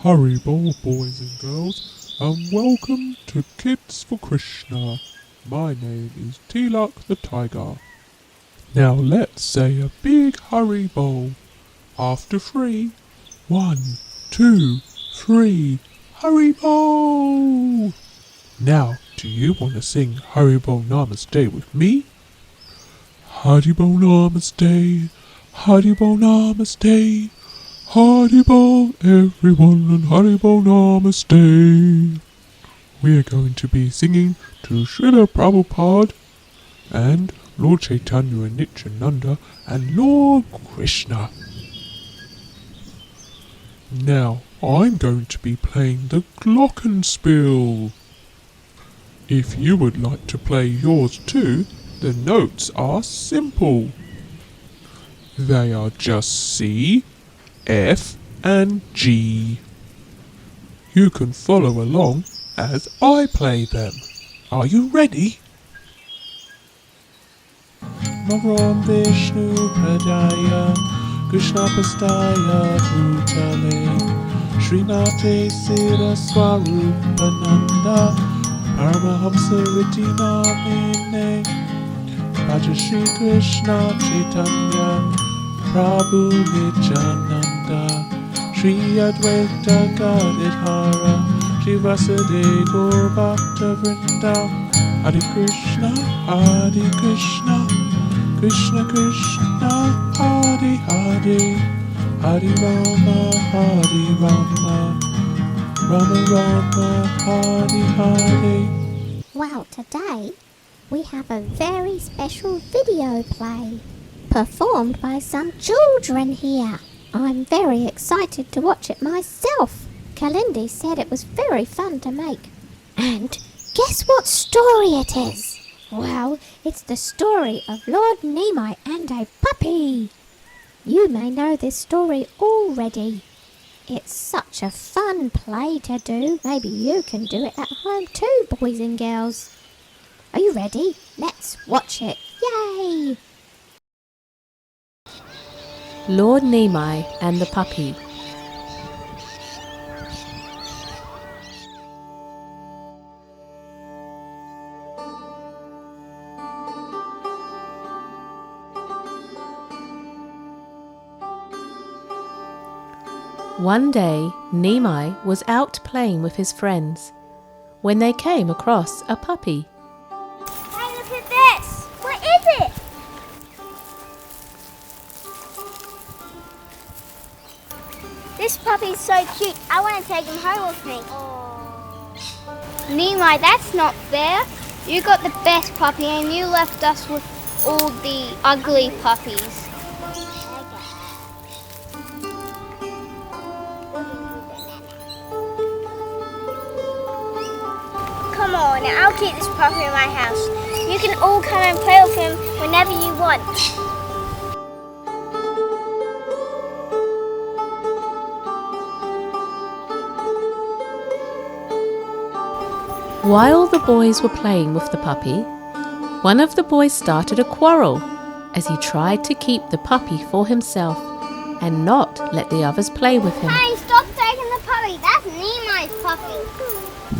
Haribol, boys and girls, and welcome to Kids for Krishna. My name is Tilak the Tiger. Now let's say a big Haribol. After 3, 1, 2, 3, Haribol! Now, do you want to sing Haribol Namaste with me? Haribol Namaste, Haribol Namaste, Haribol everyone and Haribol Namaste. We are going to be singing to Srila Prabhupada and Lord Chaitanya and Nityananda and Lord Krishna. Now I'm going to be playing the glockenspiel. If you would like to play yours too, the notes are simple. They are just C, F and G. You can follow along as I play them. Are you ready? Maram Vishnu Pradaya Krishna Pastaya Bhutale Srimate Sira Swarupananda Paramahamsa Ritinamine Bhaja Sri Krishna Chaitanya Prabhu Nityananda Sri Advaita Gadadhara Sri Vasudeva Gaur Bhakta Vrinda Hare Krishna, Hare Krishna, Krishna Krishna, Hare Hare, Hare Rama, Hare Rama, Rama Rama, Hare Hare. Well, today we have a very special video play performed by some children here. I'm very excited to watch it myself. Kalindi said it was very fun to make. And guess what story it is? Well, it's the story of Lord Nimai and a puppy. You may know this story already. It's such a fun play to do. Maybe you can do it at home too, boys and girls. Are you ready? Let's watch it. Yay! Lord Nimai and the Puppy. One day, Nimai was out playing with his friends when they came across a puppy. Hey, look at this! What is it? This puppy's so cute. I want to take him home with me. Nimai, that's not fair. You got the best puppy and you left us with all the ugly puppies. Come on, I'll keep this puppy in my house. You can all come and play with him whenever you want. While the boys were playing with the puppy, one of the boys started a quarrel as he tried to keep the puppy for himself and not let the others play with him. Hey, stop taking the puppy. That's Nimai's puppy.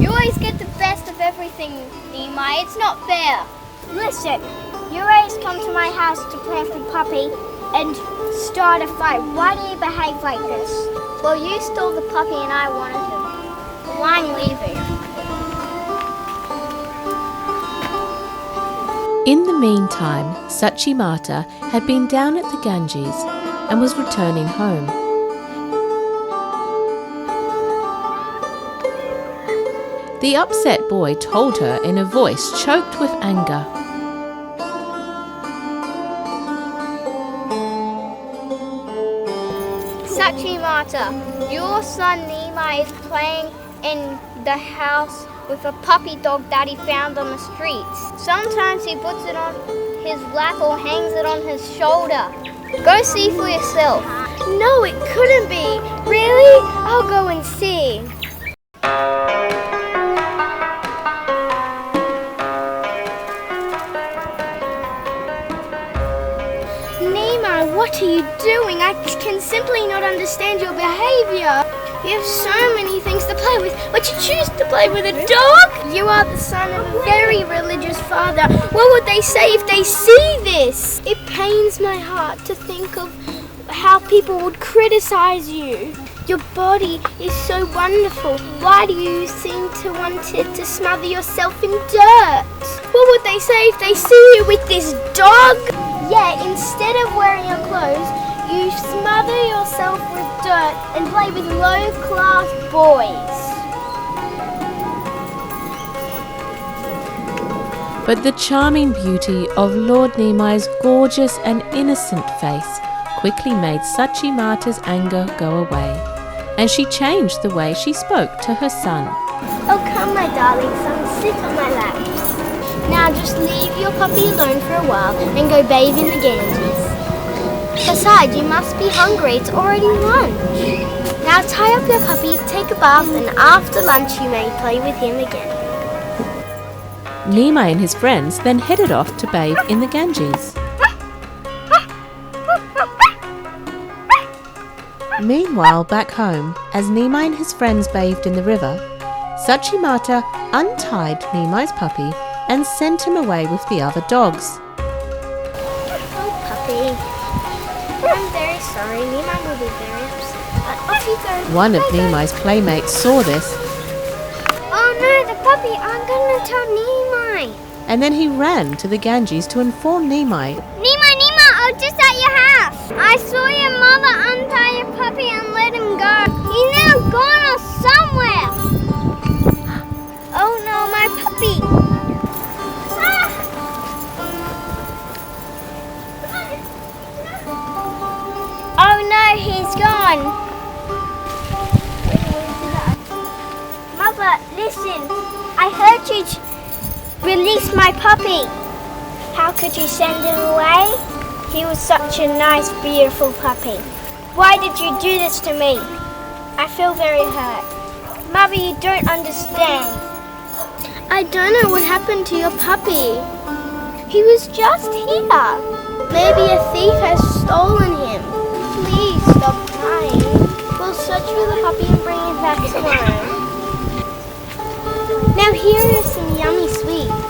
You always get the best of everything, Nimai. It's not fair. Listen, you always come to my house to play with the puppy and start a fight. Why do you behave like this? Well, you stole the puppy and I wanted him. Well, I'm leaving. In the meantime, Sachi Mata had been down at the Ganges and was returning home. The upset boy told her in a voice choked with anger. Sachi Mata, your son Nimai is playing in the house with a puppy dog that he found on the streets. Sometimes he puts it on his lap or hangs it on his shoulder. Go see for yourself. No, it couldn't be. Really? I'll go and see. Nimai, what are you doing? I can simply not understand your behavior. You have so many things to play with, but you choose to play with a dog? You are the son of a very religious father. What would they say if they see this? It pains my heart to think of how people would criticize you. Your body is so wonderful. Why do you seem to want to smother yourself in dirt? What would they say if they see you with this dog? Yeah, instead of wearing your clothes, you smother yourself with dirt and play with low-class boys. But the charming beauty of Lord Nimai's gorgeous and innocent face quickly made Sachimata's anger go away, and she changed the way she spoke to her son. Oh, come, my darling son, sit on my lap. Now just leave your puppy alone for a while and go bathe in the Ganges. Besides, you must be hungry, it's already lunch. Now tie up your puppy, take a bath, and after lunch you may play with him again. Nimai and his friends then headed off to bathe in the Ganges. Meanwhile, back home, as Nimai and his friends bathed in the river, Sachimata untied Nimai's puppy and sent him away with the other dogs. Oh, puppy. I'm very sorry. Nimai will be very upset. Off you go. One of Nimai's playmates saw this, Oh no, the puppy! I'm gonna tell Nimai. and then he ran to the Ganges to inform Nimai. Nimai, I was just at your house. I saw your mother untie your puppy and let him go. He's now gone or somewhere. Oh no, my puppy. Ah. Oh no, he's gone. Mother, listen. I heard you release my puppy. How could you send him away? He was such a nice, beautiful puppy. Why did you do this to me? I feel very hurt. Mother, you don't understand. I don't know what happened to your puppy. He was just here. Maybe a thief has stolen him. Please stop crying. We'll search for the puppy and bring him back tomorrow. Now here are some yummy sweets.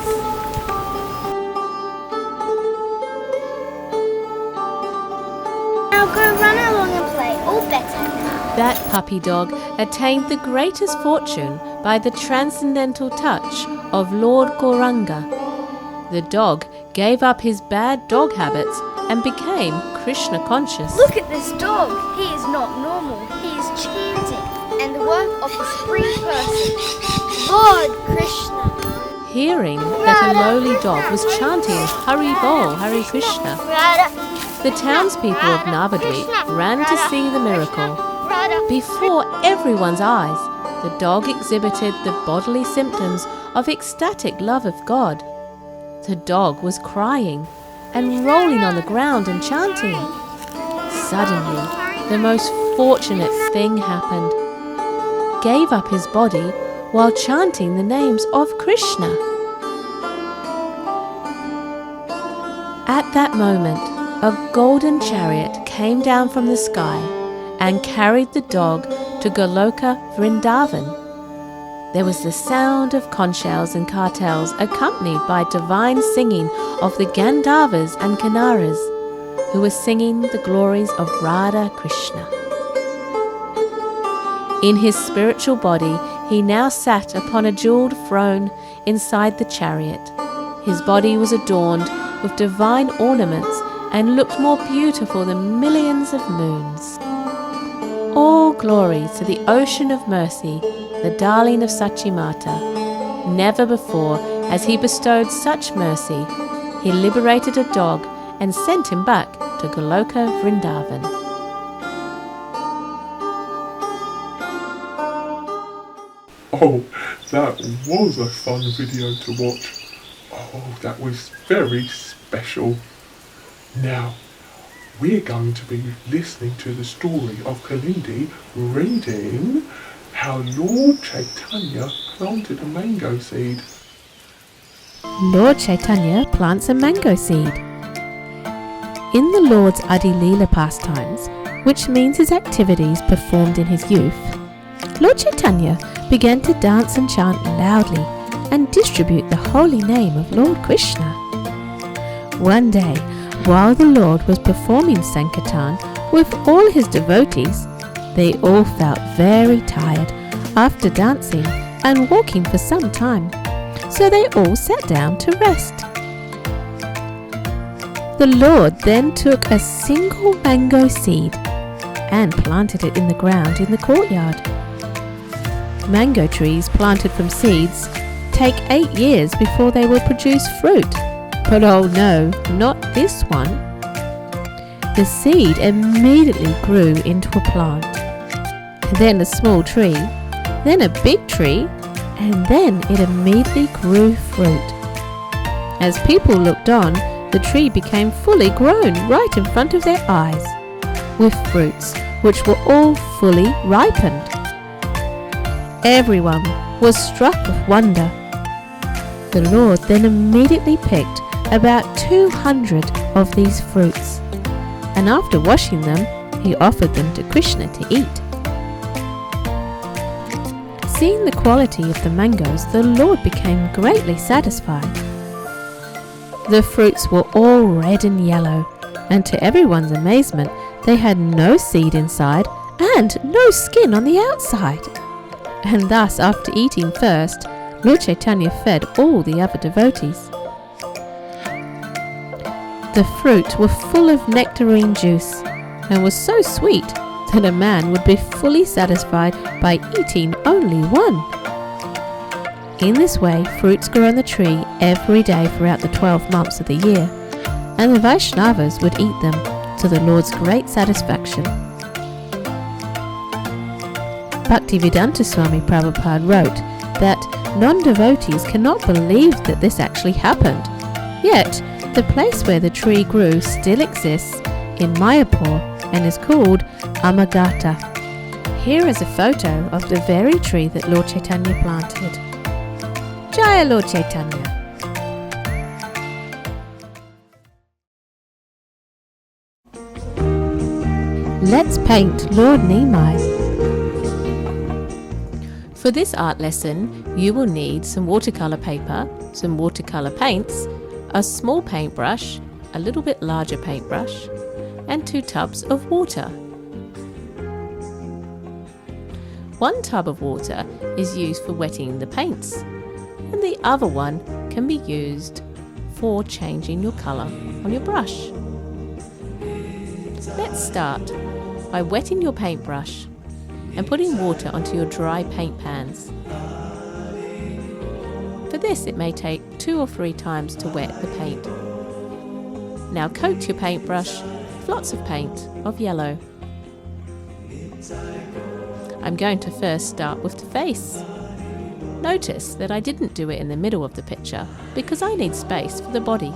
Now go run along and play, all better now. That puppy dog attained the greatest fortune by the transcendental touch of Lord Gauranga. The dog gave up his bad dog habits and became Krishna conscious. Look at this dog. He is not normal. He is chanting and the work of the supreme person, Lord Krishna. Hearing that a lowly dog was chanting Hari Bol, Hare Krishna, the townspeople of Navadvip ran to see the miracle. Before everyone's eyes, the dog exhibited the bodily symptoms of ecstatic love of God. The dog was crying and rolling on the ground and chanting. Suddenly, the most fortunate thing happened. Gave up his body while chanting the names of Krishna. At that moment, a golden chariot came down from the sky and carried the dog to Goloka Vrindavan. There was the sound of conch shells and cartels accompanied by divine singing of the Gandharvas and Kinnaras, who were singing the glories of Radha Krishna. In his spiritual body, he now sat upon a jewelled throne inside the chariot. His body was adorned with divine ornaments and looked more beautiful than millions of moons. All glory to the ocean of mercy, the darling of Sachimata. Never before has he bestowed such mercy. He liberated a dog and sent him back to Goloka Vrindavan. Oh, that was a fun video to watch. Oh, that was very special. Now, we're going to be listening to the story of Kalindi reading how Lord Chaitanya planted a mango seed. Lord Chaitanya plants a mango seed. In the Lord's Adi Leela pastimes, which means his activities performed in his youth, Lord Chaitanya began to dance and chant loudly and distribute the holy name of Lord Krishna. One day, while the Lord was performing Sankirtan with all his devotees, they all felt very tired after dancing and walking for some time, so they all sat down to rest. The Lord then took a single mango seed and planted it in the ground in the courtyard. Mango trees planted from seeds take 8 years before they will produce fruit. But oh no, not this one. The seed immediately grew into a plant, then a small tree, then a big tree, and then it immediately grew fruit. As people looked on, the tree became fully grown right in front of their eyes, with fruits which were all fully ripened. Everyone was struck with wonder. The Lord then immediately picked about 200 of these fruits, and after washing them, he offered them to Krishna to eat. Seeing the quality of the mangoes, the Lord became greatly satisfied. The fruits were all red and yellow, and to everyone's amazement, they had no seed inside and no skin on the outside. And thus, after eating first, Lord Chaitanya fed all the other devotees. The fruit were full of nectarine juice and was so sweet that a man would be fully satisfied by eating only one. In this way, fruits grew on the tree every day throughout the 12 months of the year, and the Vaishnavas would eat them to the Lord's great satisfaction. Bhaktivedanta Swami Prabhupada wrote that non-devotees cannot believe that this actually happened. Yet, the place where the tree grew still exists in Mayapur and is called Amagata. Here is a photo of the very tree that Lord Chaitanya planted. Jaya Lord Chaitanya. Let's paint Lord Nimai. For this art lesson, you will need some watercolour paper, some watercolour paints, a small paintbrush, a little bit larger paintbrush, and 2 tubs of water. 1 tub of water is used for wetting the paints, and the other one can be used for changing your colour on your brush. Let's start by wetting your paintbrush and putting water onto your dry paint pans. For this, it may take 2 or 3 times to wet the paint. Now coat your paintbrush with lots of paint of yellow. I'm going to first start with the face. Notice that I didn't do it in the middle of the picture because I need space for the body.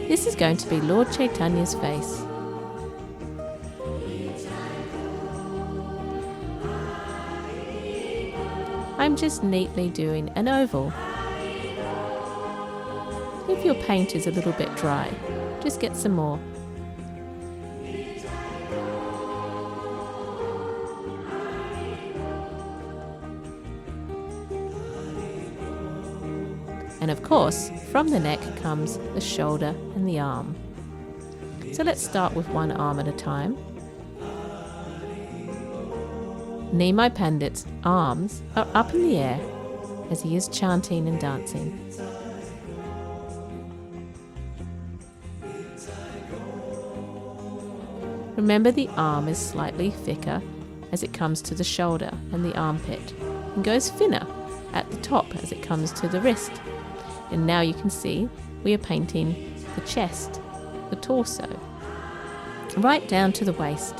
This is going to be Lord Chaitanya's face. I'm just neatly doing an oval. If your paint is a little bit dry, just get some more. And of course, from the neck comes the shoulder and the arm. So let's start with one arm at a time. Nimai Pandit's arms are up in the air as he is chanting and dancing. Remember, the arm is slightly thicker as it comes to the shoulder and the armpit, and goes thinner at the top as it comes to the wrist. And now you can see we are painting the chest, the torso, right down to the waist.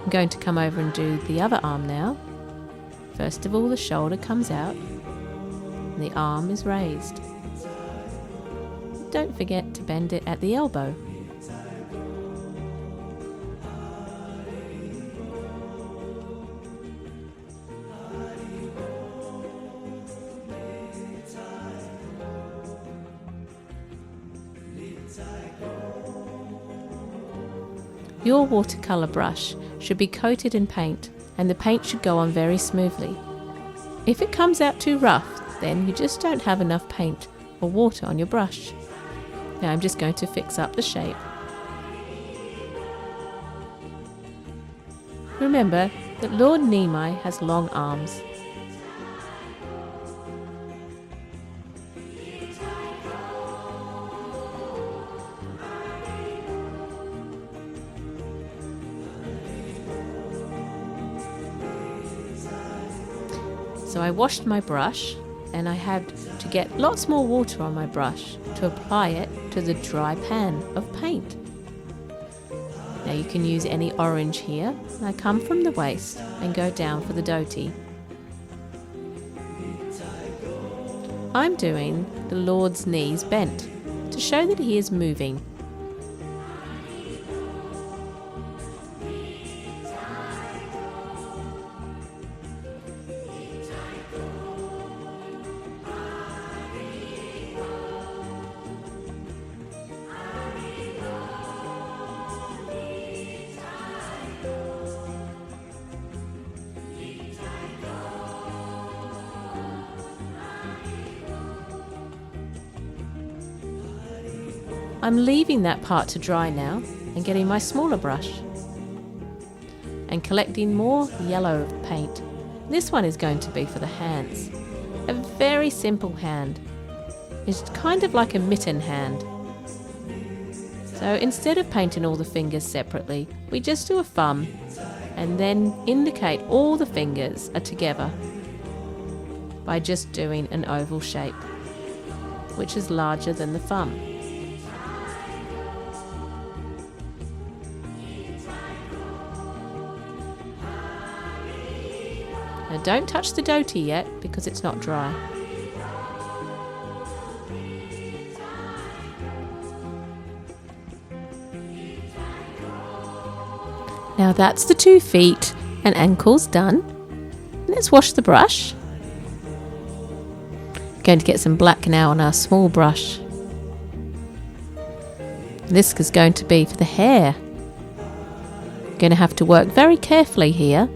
I'm going to come over and do the other arm now. First of all, the shoulder comes out and the arm is raised. Don't forget to bend it at the elbow. Your watercolour brush should be coated in paint, and the paint should go on very smoothly. If it comes out too rough, then you just don't have enough paint or water on your brush. Now I'm just going to fix up the shape. Remember that Lord Nimai has long arms. So I washed my brush, and I had to get lots more water on my brush to apply it to the dry pan of paint. Now you can use any orange here. I come from the waist and go down for the dhoti. I'm doing the Lord's knees bent to show that he is moving. I'm leaving that part to dry now and getting my smaller brush and collecting more yellow paint. This one is going to be for the hands. A very simple hand. It's kind of like a mitten hand. So instead of painting all the fingers separately, we just do a thumb and then indicate all the fingers are together by just doing an oval shape, which is larger than the thumb. Now don't touch the dhoti yet because it's not dry. Now that's the 2 feet and ankles done. Let's wash the brush. Going to get some black now on our small brush. This is going to be for the hair. Going to have to work very carefully here,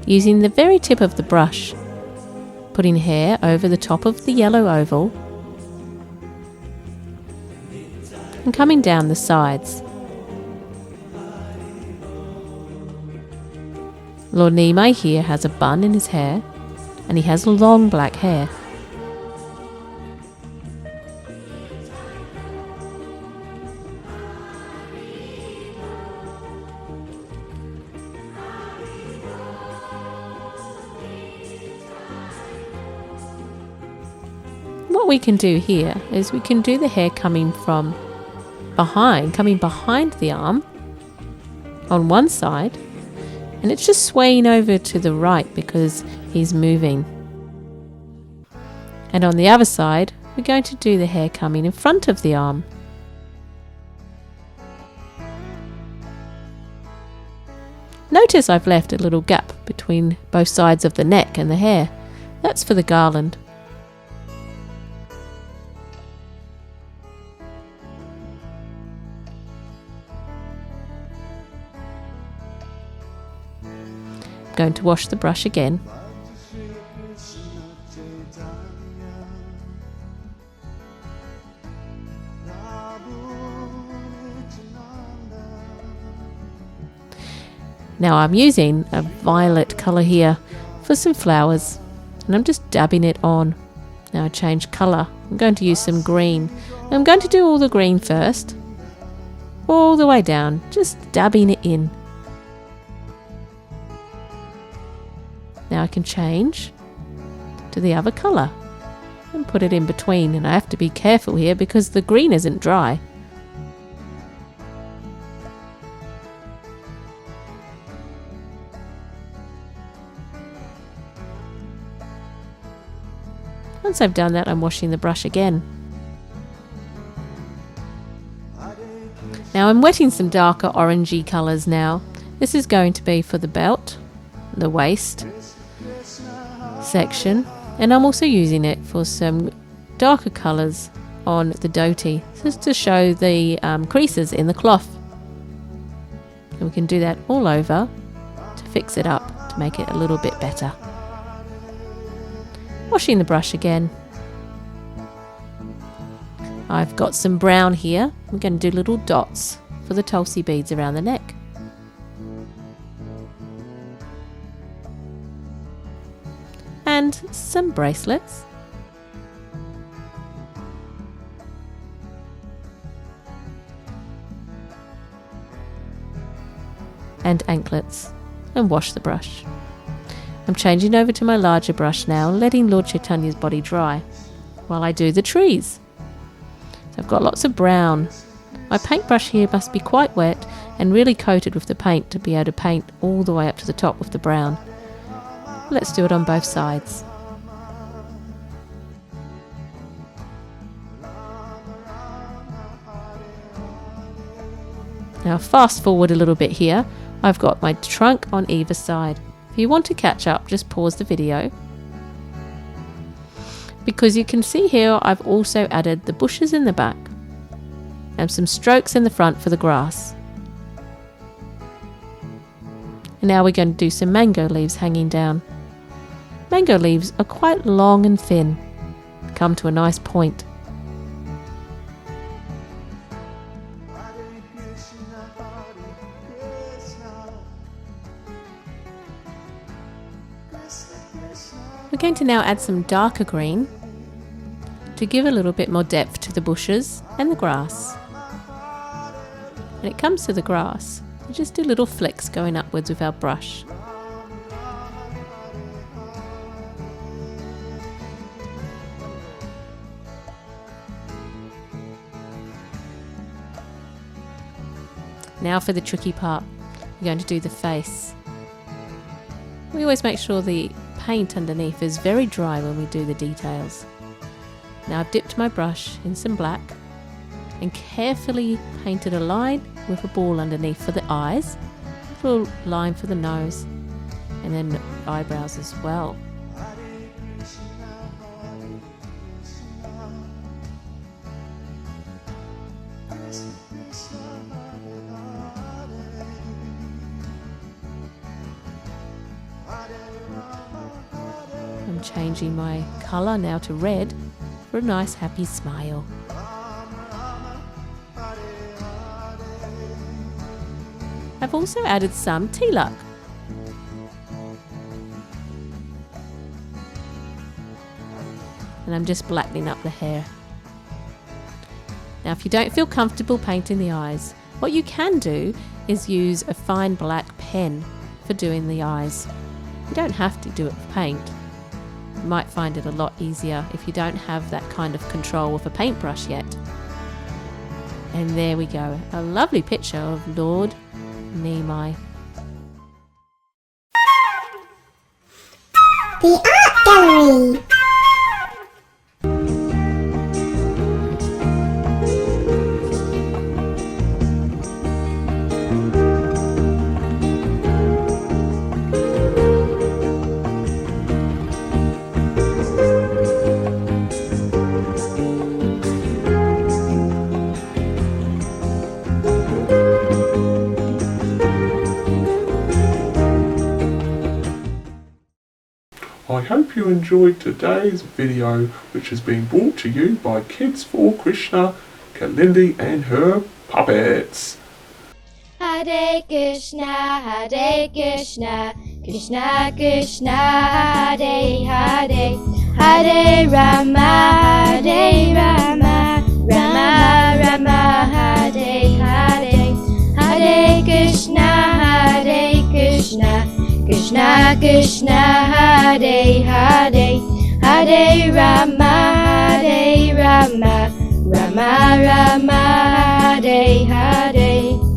using the very tip of the brush, putting hair over the top of the yellow oval and coming down the sides. Lord Nimai here has a bun in his hair and he has long black hair. What we can do here is we can do the hair coming behind the arm on one side, and it's just swaying over to the right because he's moving. And on the other side, we're going to do the hair coming in front of the arm. Notice I've left a little gap between both sides of the neck and the hair. That's for the garland. Going to wash the brush again. Now I'm using a violet colour here for some flowers and I'm just dabbing it on. Now I change colour. I'm going to use some green. I'm going to do all the green first, all the way down, just dabbing it in. Now I can change to the other colour and put it in between, and I have to be careful here because the green isn't dry. Once I've done that, I'm washing the brush again. Now I'm wetting some darker orangey colours now. This is going to be for the belt, the waist section, and I'm also using it for some darker colours on the dhoti, just to show the creases in the cloth. And we can do that all over to fix it up, to make it a little bit better. Washing the brush again. I've got some brown here. I'm going to do little dots for the tulsi beads around the neck. And some bracelets. And anklets, and wash the brush. I'm changing over to my larger brush now, letting Lord Chaitanya's body dry while I do the trees. So I've got lots of brown. My paintbrush here must be quite wet and really coated with the paint to be able to paint all the way up to the top with the brown. Let's do it on both sides. Now fast forward a little bit here. I've got my trunk on either side. If you want to catch up, just pause the video. Because you can see here I've also added the bushes in the back and some strokes in the front for the grass. And now we're going to do some mango leaves hanging down. Mango leaves are quite long and thin, come to a nice point. We're going to now add some darker green to give a little bit more depth to the bushes and the grass. When it comes to the grass, we just do little flicks going upwards with our brush. Now for the tricky part, we're going to do the face. We always make sure the paint underneath is very dry when we do the details. Now I've dipped my brush in some black and carefully painted a line with a ball underneath for the eyes, a little line for the nose, and then the eyebrows as well. I'm changing my colour now to red for a nice happy smile. I've also added some tilak. And I'm just blackening up the hair. Now if you don't feel comfortable painting the eyes, what you can do is use a fine black pen for doing the eyes. You don't have to do it with paint. You might find it a lot easier if you don't have that kind of control with a paintbrush yet. And there we go, a lovely picture of Lord Nimai. The Art Gallery. I hope you enjoyed today's video, which has been brought to you by Kids for Krishna, Kalindi and her puppets. Hare Krishna, Krishna Krishna, Hare Hare, Hare Rama, Rama Rama, Hare Hare, Hare Krishna, Krishna Krishna, Hare Hare, Hare Rama, Rama Rama, Hare Hare.